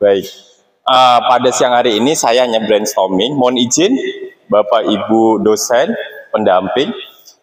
Baik. Pada siang hari ini saya hanya brainstorming. Mohon izin Bapak Ibu dosen, pendamping.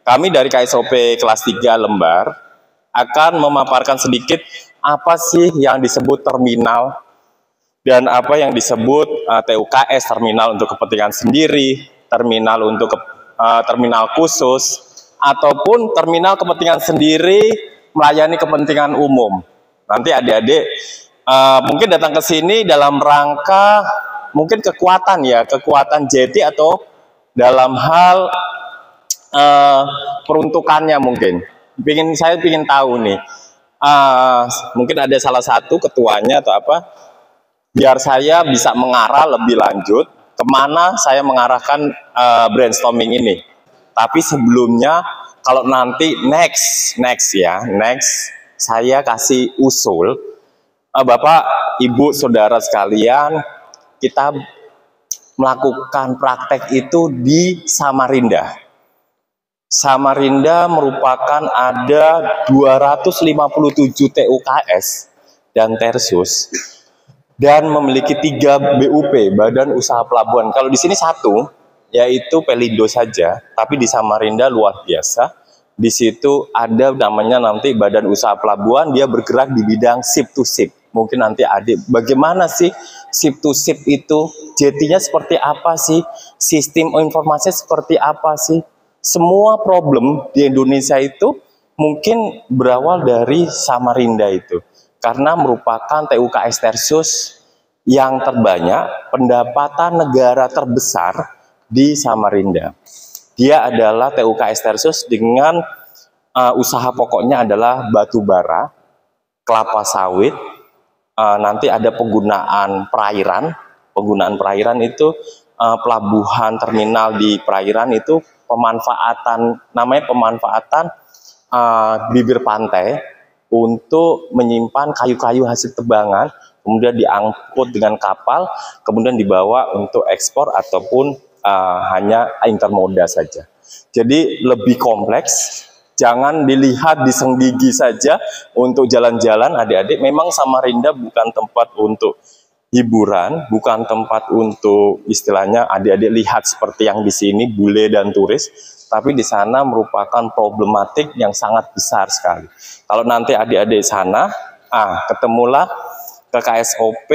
Kami dari KSOP kelas 3 Lembar akan memaparkan sedikit apa sih yang disebut terminal dan apa yang disebut TUKS, terminal untuk kepentingan sendiri, terminal untuk terminal khusus, ataupun terminal kepentingan sendiri melayani kepentingan umum. Nanti adik-adik mungkin datang ke sini dalam rangka mungkin kekuatan JT atau dalam hal peruntukannya mungkin. Saya ingin tahu nih, mungkin ada salah satu ketuanya atau apa, biar saya bisa mengarah lebih lanjut kemana saya mengarahkan brainstorming ini. Tapi sebelumnya, kalau nanti next saya kasih usul, Bapak, Ibu, Saudara sekalian, kita melakukan praktek itu di Samarinda. Samarinda merupakan ada 257 TUKS dan Tersus dan memiliki 3 BUP, Badan Usaha Pelabuhan. Kalau di sini satu, yaitu Pelindo saja, tapi di Samarinda luar biasa. Di situ ada namanya nanti Badan Usaha Pelabuhan, dia bergerak di bidang ship to ship. Mungkin nanti adik, bagaimana sih ship to ship itu? JT-nya seperti apa sih? Sistem informasinya seperti apa sih? Semua problem di Indonesia itu mungkin berawal dari Samarinda itu. Karena merupakan TUKS Tersus yang terbanyak, pendapatan negara terbesar di Samarinda. Dia adalah TUKS Tersus dengan usaha pokoknya adalah batu bara, kelapa sawit, nanti ada penggunaan perairan. Penggunaan perairan itu pelabuhan terminal di perairan itu namanya pemanfaatan bibir pantai untuk menyimpan kayu-kayu hasil tebangan, kemudian diangkut dengan kapal, kemudian dibawa untuk ekspor ataupun hanya intermoda saja. Jadi lebih kompleks, jangan dilihat di Senggigi saja untuk jalan-jalan adik-adik. Memang Samarinda bukan tempat untuk hiburan, bukan tempat untuk istilahnya adik-adik lihat seperti yang di sini bule dan turis, tapi di sana merupakan problematik yang sangat besar sekali. Kalau nanti adik-adik sana, ketemulah ke KSOP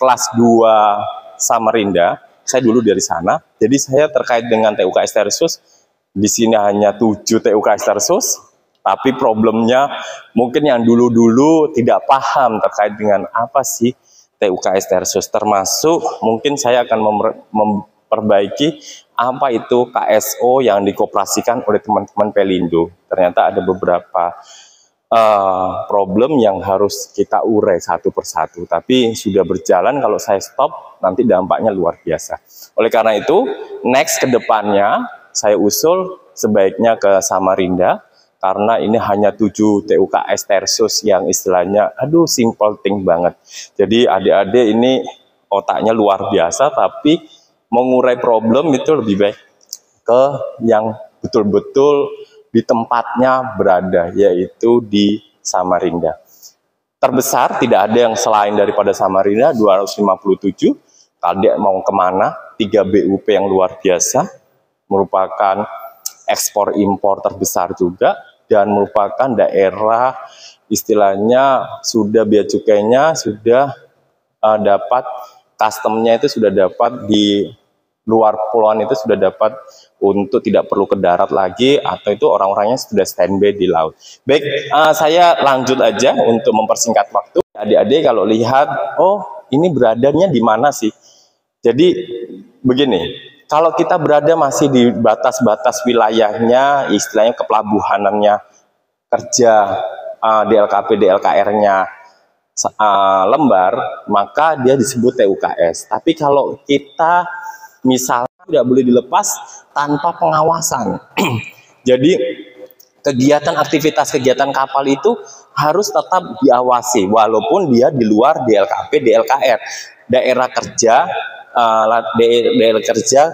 kelas 2 Samarinda. Saya dulu dari sana, jadi saya terkait dengan TUKS Tersus. Di sini hanya 7 TUKS Tersus, tapi problemnya mungkin yang dulu-dulu tidak paham terkait dengan apa sih TUKS Tersus, termasuk mungkin saya akan memperbaiki apa itu KSO yang dikoperasikan oleh teman-teman Pelindo. Ternyata ada beberapa problem yang harus kita urai satu persatu, tapi sudah berjalan. Kalau saya stop nanti dampaknya luar biasa. Oleh karena itu next ke depannya saya usul sebaiknya ke Samarinda, karena ini hanya 7 TUKS Tersus yang istilahnya simple thing banget. Jadi adik-adik ini otaknya luar biasa, tapi mengurai problem itu lebih baik ke yang betul-betul di tempatnya berada, yaitu di Samarinda. Terbesar tidak ada yang selain daripada Samarinda, 257. Adik mau kemana? 3 BUP yang luar biasa, merupakan ekspor impor terbesar juga, dan merupakan daerah istilahnya sudah bea cukainya sudah dapat, customnya itu sudah dapat di luar pulauan, itu sudah dapat untuk tidak perlu ke darat lagi, atau itu orang-orangnya sudah standby di laut. Baik, saya lanjut aja untuk mempersingkat waktu. Adik-adik kalau lihat, oh ini beradanya di mana sih? Jadi begini, kalau kita berada masih di batas-batas wilayahnya, istilahnya kepelabuhanannya kerja DLKP, DLKR-nya Lembar, maka dia disebut TUKS. Tapi kalau kita misalnya tidak boleh dilepas tanpa pengawasan. Jadi kegiatan kapal itu harus tetap diawasi, walaupun dia di luar DLKP, DLKR, daerah kerja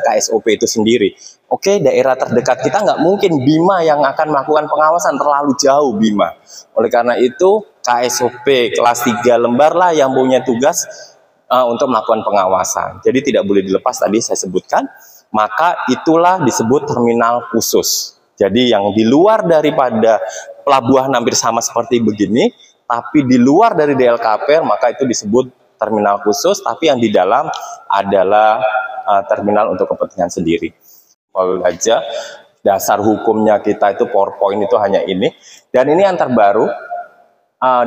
KSOP itu sendiri. Oke, daerah terdekat kita nggak mungkin Bima yang akan melakukan pengawasan, terlalu jauh Bima. Oleh karena itu KSOP kelas 3 lembar lah yang punya tugas untuk melakukan pengawasan. Jadi tidak boleh dilepas, tadi saya sebutkan, maka itulah disebut terminal khusus. Jadi yang di luar daripada pelabuhan hampir sama seperti begini, tapi di luar dari DLKP, maka itu disebut terminal khusus, tapi yang di dalam adalah terminal untuk kepentingan sendiri. Kalau aja dasar hukumnya kita itu PowerPoint itu hanya ini, dan ini yang terbaru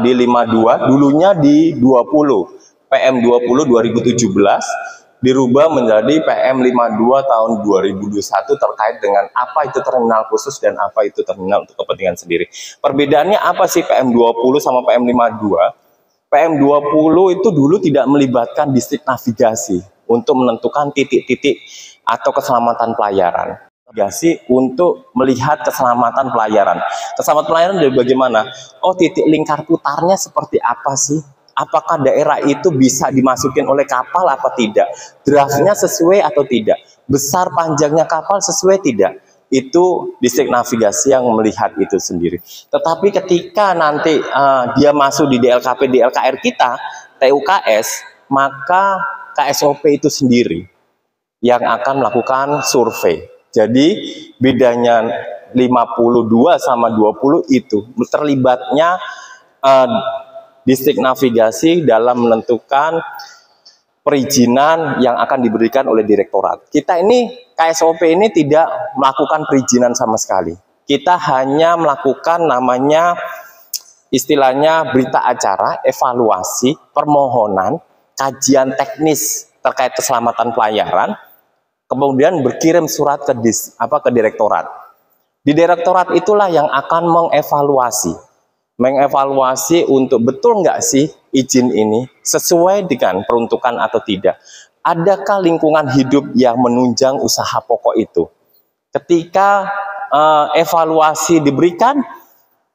di 52, dulunya di 20, PM 20 2017, dirubah menjadi PM 52 tahun 2021 terkait dengan apa itu terminal khusus dan apa itu terminal untuk kepentingan sendiri. Perbedaannya apa sih PM 20 sama PM 52? PM 20 itu dulu tidak melibatkan distrik navigasi untuk menentukan titik-titik atau keselamatan pelayaran. Navigasi untuk melihat keselamatan pelayaran. Keselamatan pelayaran dari bagaimana? Oh, titik lingkar putarnya seperti apa sih? Apakah daerah itu bisa dimasukin oleh kapal apa tidak? Draftnya sesuai atau tidak? Besar panjangnya kapal sesuai tidak? Itu distrik navigasi yang melihat itu sendiri. Tetapi ketika nanti dia masuk di DLKP, DLKR kita, TUKS, maka KSOP itu sendiri yang akan melakukan survei. Jadi bedanya 52 sama 20 itu terlibatnya distrik navigasi dalam menentukan perizinan yang akan diberikan oleh direktorat. Kita ini KSOP ini tidak melakukan perizinan sama sekali. Kita hanya melakukan namanya istilahnya berita acara, evaluasi, permohonan, kajian teknis terkait keselamatan pelayaran, kemudian berkirim surat ke direktorat. Di direktorat itulah yang akan mengevaluasi untuk betul nggak sih izin ini sesuai dengan peruntukan atau tidak. Adakah lingkungan hidup yang menunjang usaha pokok itu? Ketika evaluasi diberikan,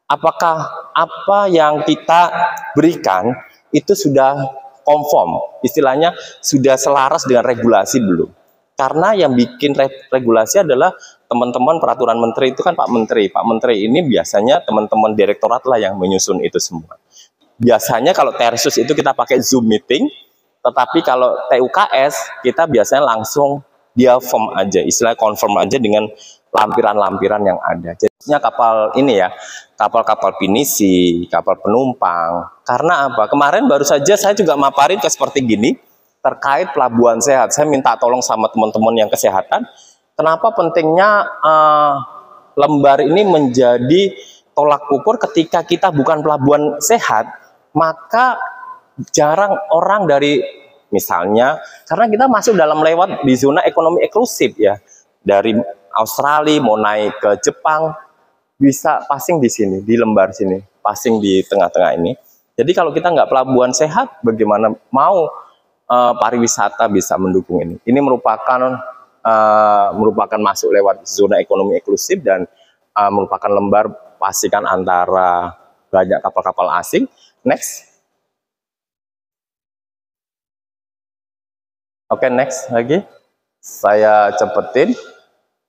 apakah apa yang kita berikan itu sudah konform, istilahnya sudah selaras dengan regulasi belum? Karena yang bikin regulasi adalah teman-teman peraturan menteri itu kan Pak Menteri. Pak Menteri ini biasanya teman-teman direktorat lah yang menyusun itu semua. Biasanya kalau Tersus itu kita pakai Zoom meeting, tetapi kalau TUKS kita biasanya langsung dia form aja, istilah confirm aja dengan lampiran-lampiran yang ada. Jadinya kapal ini ya, kapal-kapal pinisi, kapal penumpang. Karena apa? Kemarin baru saja saya juga maparin ke seperti gini, terkait pelabuhan sehat. Saya minta tolong sama teman-teman yang kesehatan, kenapa pentingnya lembar ini menjadi tolak ukur ketika kita bukan pelabuhan sehat, maka jarang orang dari, misalnya, karena kita masuk dalam lewat di zona ekonomi eksklusif ya, dari Australia mau naik ke Jepang, bisa passing di sini, di lembar sini, passing di tengah-tengah ini. Jadi kalau kita nggak pelabuhan sehat, bagaimana mau pariwisata bisa mendukung ini? Ini merupakan masuk lewat zona ekonomi eksklusif dan merupakan lembar pastikan antara banyak kapal-kapal asing. Next. Oke, next lagi. Saya cepetin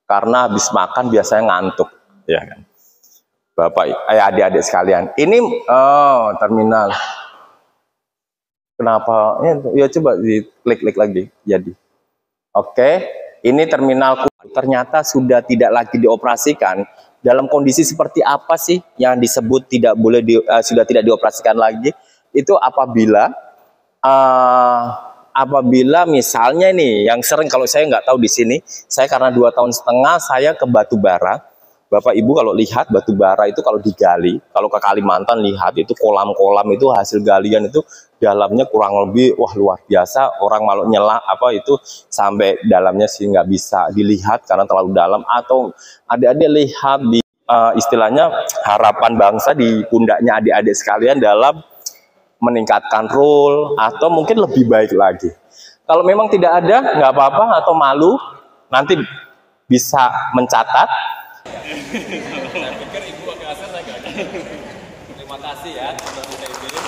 karena habis makan biasanya ngantuk, ya kan. Bapak, adik-adik sekalian. Ini terminal. Kenapa? Ya coba diklik-klik lagi. Jadi, oke, ini terminal ternyata sudah tidak lagi dioperasikan. Dalam kondisi seperti apa sih yang disebut tidak boleh sudah tidak dioperasikan lagi? Itu apabila misalnya nih, yang sering kalau saya nggak tahu di sini, saya karena 2,5 tahun saya ke Batubara. Bapak Ibu kalau lihat Batubara itu kalau digali, kalau ke Kalimantan lihat itu kolam-kolam itu hasil galian itu dalamnya kurang lebih wah luar biasa, orang malu nyela apa itu sampai dalamnya sih nggak bisa dilihat karena terlalu dalam, atau adik-adik lihat di istilahnya harapan bangsa di pundaknya adik-adik sekalian dalam meningkatkan role atau mungkin lebih baik lagi. Kalau memang tidak ada nggak apa-apa atau malu, nanti bisa mencatat. Saya pikir Ibu agak asal, saya nggak ada. Terima kasih ya sudah kita pilih.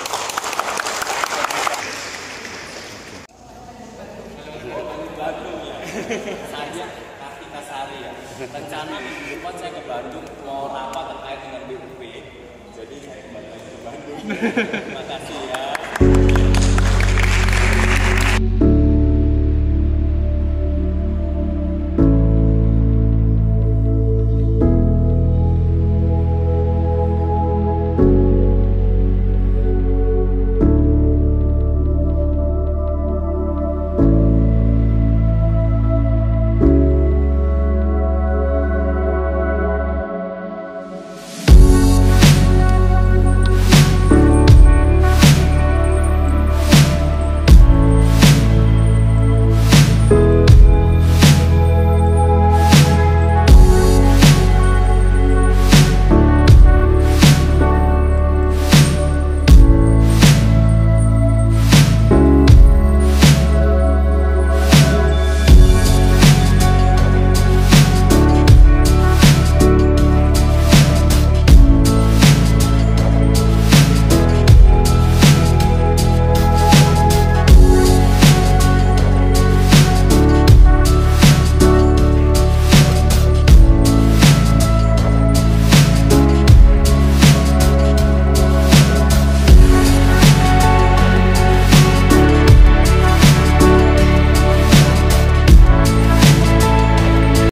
Bandung ya. Saya Kartika Sari ya. Rencana minggu depan saya ke Bandung mau rapat terkait dengan BUP. Jadi saya kembali ke Bandung.